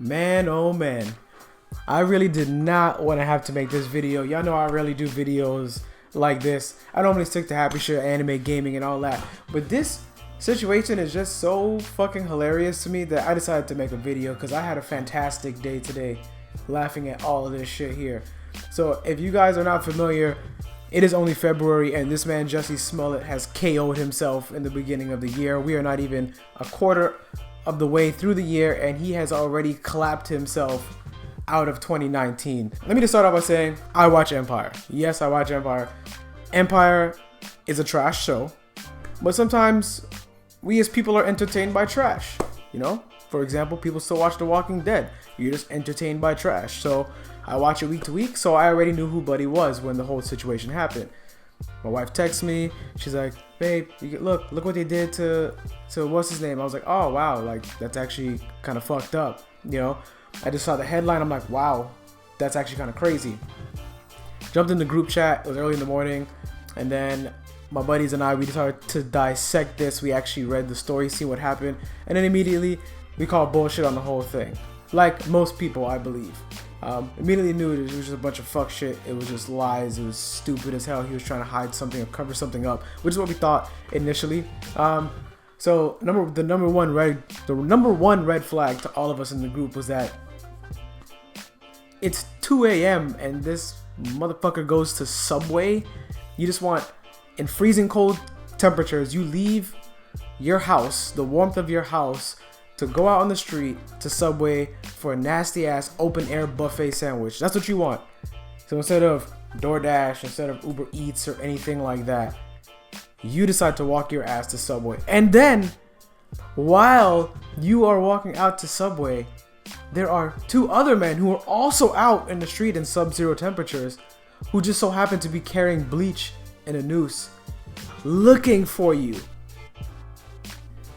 Man, oh man. I really did not want to have to make this video. Y'all know I rarely do videos like this. I normally stick to happy shit, anime, gaming, and all that. But this situation is just so fucking hilarious to me that I decided to make a video because I had a fantastic day today laughing at all of this shit here. So if you guys are not familiar, it is only February and this man Jussie Smollett has KO'd himself in the beginning of the year. We are not even a quarter of the way through the year and he has already clapped himself out of 2019. Let me just start off by saying I watch Empire. Yes, I watch Empire. Empire is a trash show, but sometimes we as people are entertained by trash, you know? For example, people still watch The Walking Dead. You're just entertained by trash. So I watch it week to week, so I already knew who Buddy was when the whole situation happened. My wife texts me. She's like, babe, look what they did to what's his name? I was like, oh, wow, like, that's actually kind of fucked up, you know? I just saw the headline. I'm like, wow, that's actually kind of crazy. Jumped in the group chat. It was early in the morning. And then my buddies and I, we decided to dissect this. We actually read the story, see what happened. And then immediately we called bullshit on the whole thing. Like most people, I believe. Immediately knew it was just a bunch of fuck shit. It was just lies. It was stupid as hell. He was trying to hide something or cover something up, which is what we thought initially. So the number one red flag to all of us in the group was that it's 2 a.m. and this motherfucker goes to Subway. You just want, in freezing cold temperatures, you leave your house, the warmth of your house, to go out on the street to Subway for a nasty ass open air buffet sandwich. That's what you want. So instead of DoorDash, instead of Uber Eats or anything like that, you decide to walk your ass to Subway. And then, while you are walking out to Subway, there are two other men who are also out in the street in sub-zero temperatures who just so happen to be carrying bleach and a noose looking for you.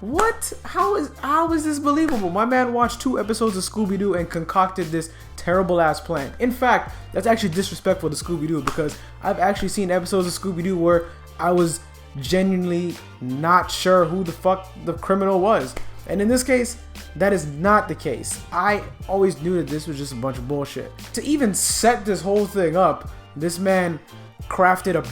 What? How is this believable? My man watched 2 episodes of Scooby-Doo and concocted this terrible ass plan. In fact, that's actually disrespectful to Scooby-Doo because I've actually seen episodes of Scooby-Doo where I was genuinely not sure who the fuck the criminal was. And in this case, that is not the case. I always knew that this was just a bunch of bullshit. To even set this whole thing up, this man crafted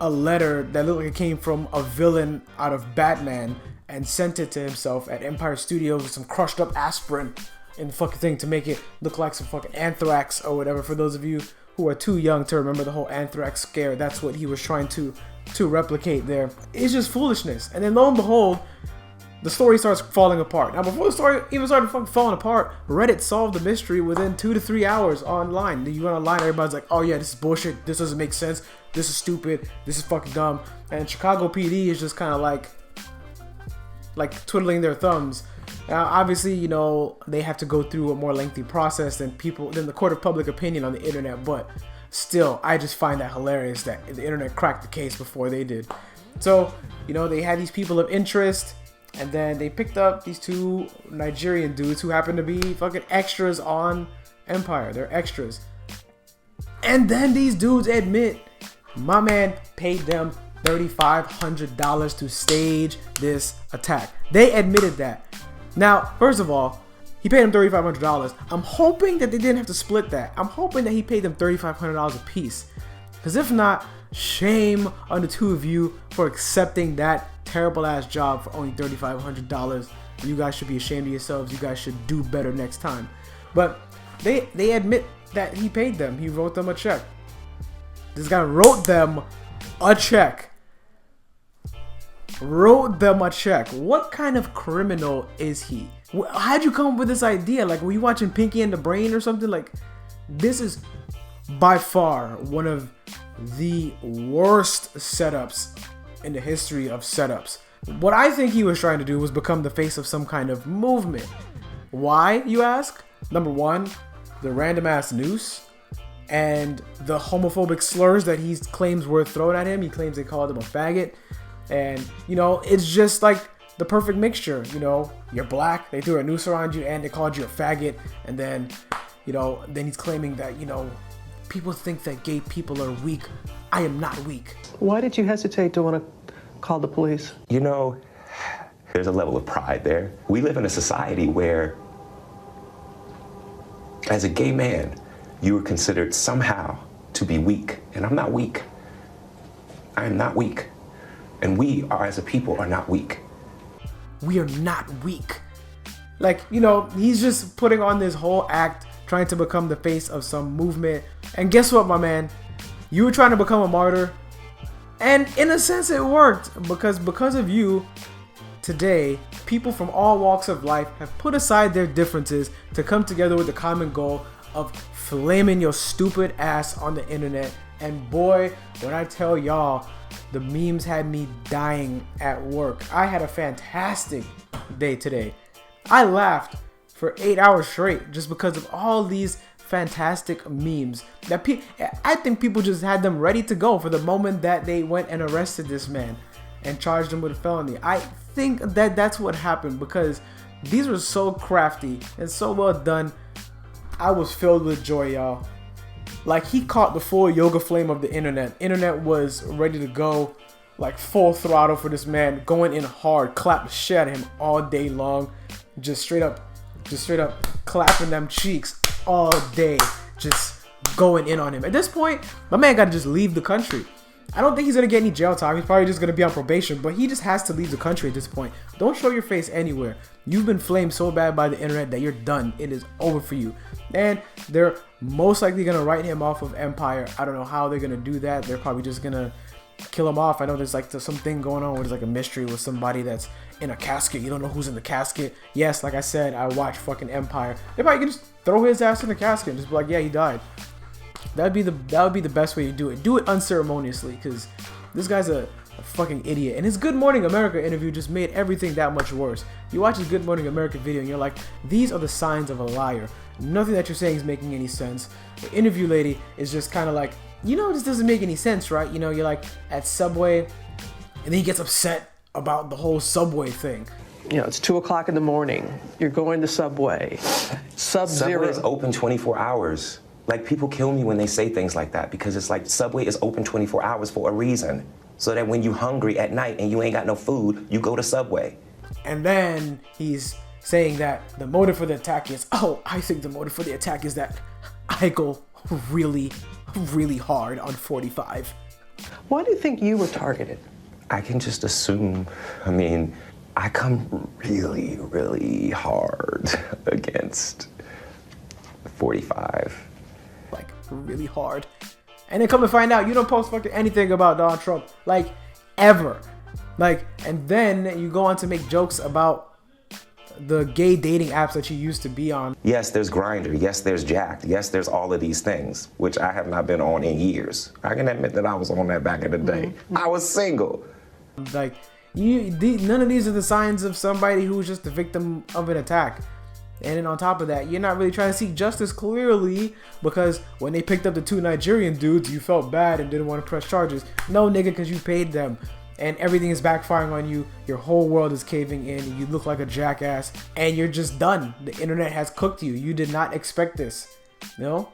a letter that looked like it came from a villain out of Batman and sent it to himself at Empire Studios with some crushed up aspirin in the fucking thing to make it look like some fucking anthrax or whatever. For those of you who are too young to remember the whole anthrax scare, that's what he was trying to replicate there. It's just foolishness. And then lo and behold, the story starts falling apart. Now, before the story even started falling apart, Reddit solved the mystery within 2 to 3 hours online. You went online, everybody's like, oh yeah, this is bullshit, this doesn't make sense, this is stupid, this is fucking dumb. And Chicago PD is just kind of like twiddling their thumbs. Now, obviously, you know, they have to go through a more lengthy process than the court of public opinion on the internet, but still, I just find that hilarious that the internet cracked the case before they did. So, you know, they had these people of interest, and then they picked up these 2 Nigerian dudes who happen to be fucking extras on Empire. They're extras. And then these dudes admit my man paid them $3,500 to stage this attack. They admitted that. Now, first of all, he paid them $3,500. I'm hoping that they didn't have to split that. I'm hoping that he paid them $3,500 a piece. Because if not, shame on the 2 of you for accepting that terrible ass job for only $3,500. You guys should be ashamed of yourselves. You guys should do better next time. But they admit that he paid them. He wrote them a check. This guy wrote them a check. What kind of criminal is he? How'd you come up with this idea? Like, were you watching Pinky and the Brain or something? Like, this is by far one of the worst setups in the history of setups. What I think he was trying to do was become the face of some kind of movement. Why, you ask? Number 1, the random ass noose and the homophobic slurs that he claims were thrown at him. He claims they called him a faggot. And, you know, it's just like the perfect mixture. You know, you're black, they threw a noose around you, and they called you a faggot. And then, you know, then he's claiming that, you know, people think that gay people are weak. I am not weak. Why did you hesitate to want to call the police? You know, there's a level of pride there. We live in a society where As a gay man, you are considered somehow to be weak, and I'm not weak. I am not weak. And we are, as a people, are not weak. We are not weak. Like, you know, he's just putting on this whole act, trying to become the face of some movement. And guess what, my man? You were trying to become a martyr. And in a sense, it worked. Because of you, today, people from all walks of life have put aside their differences to come together with the common goal of flaming your stupid ass on the internet. And boy, when I tell y'all, the memes had me dying at work. I had a fantastic day today. I laughed for 8 hours straight just because of all these fantastic memes that I think people just had them ready to go for the moment that they went and arrested this man and charged him with a felony. I think that that's what happened because these were so crafty and so well done. I was filled with joy, y'all. Like, he caught the full yoga flame of the internet. Internet was ready to go, like full throttle for this man, going in hard, clap the shit out of him all day long, just straight up clapping them cheeks all day, just going in on him. At this point, my man gotta just leave the country. I don't think he's gonna get any jail time. He's probably just gonna be on probation, but he just has to leave the country at this point. Don't show your face anywhere. You've been flamed so bad by the internet that you're done. It is over for you. And they're most likely gonna write him off of Empire. I don't know how they're gonna do that. They're probably just gonna kill him off. I know there's like something going on where there's like a mystery with somebody that's in a casket. You don't know who's in the casket. Yes, like I said, I watch fucking Empire. They probably can just throw his ass in the casket and just be like, yeah, he died. That would be the best way to do it. Do it unceremoniously, because this guy's a fucking idiot. And his Good Morning America interview just made everything that much worse. You watch his Good Morning America video and you're like, these are the signs of a liar. Nothing that you're saying is making any sense. The interview lady is just kind of like, you know, this doesn't make any sense, right? You know, you're like at Subway, and then he gets upset about the whole Subway thing. You know, it's 2 o'clock in the morning. You're going to Subway. Sub-Zero. Subway is open 24 hours. Like, people kill me when they say things like that, because it's like Subway is open 24 hours for a reason. So that when you're hungry at night and you ain't got no food, you go to Subway. And then he's saying that the motive for the attack is, oh, I think the motive for the attack is that I go really, really hard on 45. Why do you think you were targeted? I can just assume, I mean, I come really, really hard against 45. Like, really hard. And then come to find out, you don't post fucking anything about Donald Trump. Like, ever. Like, and then you go on to make jokes about the gay dating apps that you used to be on. Yes, there's Grindr. Yes, there's Jacked. Yes, there's all of these things, which I have not been on in years. I can admit that I was on that back in the day. Mm-hmm. I was single. Like, none of these are the signs of somebody who's just the victim of an attack. And then on top of that, you're not really trying to seek justice clearly, because when they picked up the 2 Nigerian dudes, you felt bad and didn't want to press charges. No, nigga, because you paid them. And everything is backfiring on you. Your whole world is caving in. You look like a jackass. And you're just done. The internet has cooked you. You did not expect this. You know?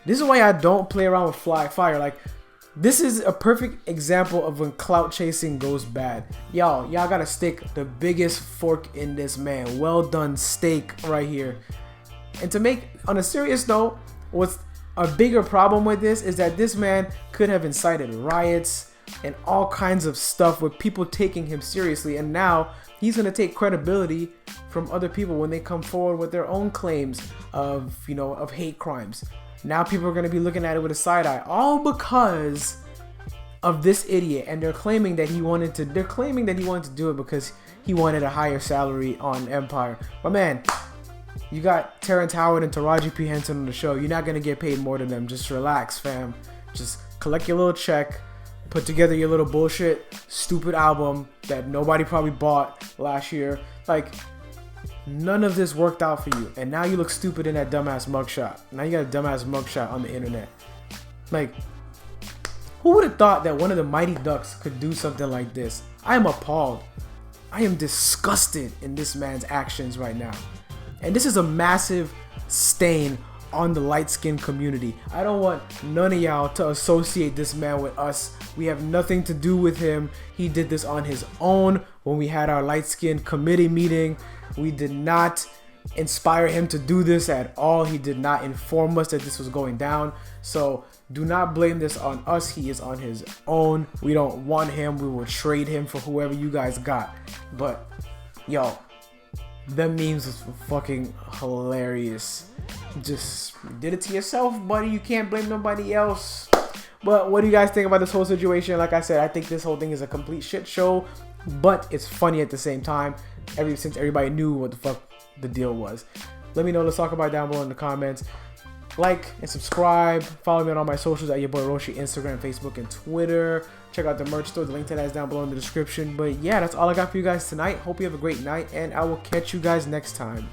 This is why I don't play around with fire. Like, this is a perfect example of when clout chasing goes bad. Y'all gotta stick the biggest fork in this man. Well done steak right here. And to make, on a serious note, what's a bigger problem with this is that this man could have incited riots and all kinds of stuff with people taking him seriously. And now he's gonna take credibility from other people when they come forward with their own claims of, you know, of hate crimes. Now people are going to be looking at it with a side eye, all because of this idiot. And they're claiming that he wanted to do it because he wanted a higher salary on Empire. But man, you got Terrence Howard and Taraji P. Henson on the show. You're not going to get paid more than them. Just relax, fam. Just collect your little check, put together your little bullshit, stupid album that nobody probably bought last year. Like, none of this worked out for you, and now you look stupid in that dumbass mugshot. Now you got a dumbass mugshot on the internet. Like, who would have thought that one of the Mighty Ducks could do something like this? I am appalled. I am disgusted in this man's actions right now. And this is a massive stain on the light-skinned community. I don't want none of y'all to associate this man with us. We have nothing to do with him. He did this on his own when we had our light-skinned committee meeting. We did not inspire him to do this at all. He did not inform us that this was going down. So do not blame this on us. He is on his own. We don't want him. We will trade him for whoever you guys got. But yo, the memes was fucking hilarious. Just did it to yourself, buddy. You can't blame nobody else. But what do you guys think about this whole situation? Like I said, I think this whole thing is a complete shit show, but it's funny at the same time. Since everybody knew what the fuck the deal was. Let me know. Let's talk about it down below in the comments. Like and subscribe. Follow me on all my socials at YaBoyRoshi, Instagram, Facebook, and Twitter. Check out the merch store. The link to that is down below in the description. But yeah, that's all I got for you guys tonight. Hope you have a great night, and I will catch you guys next time.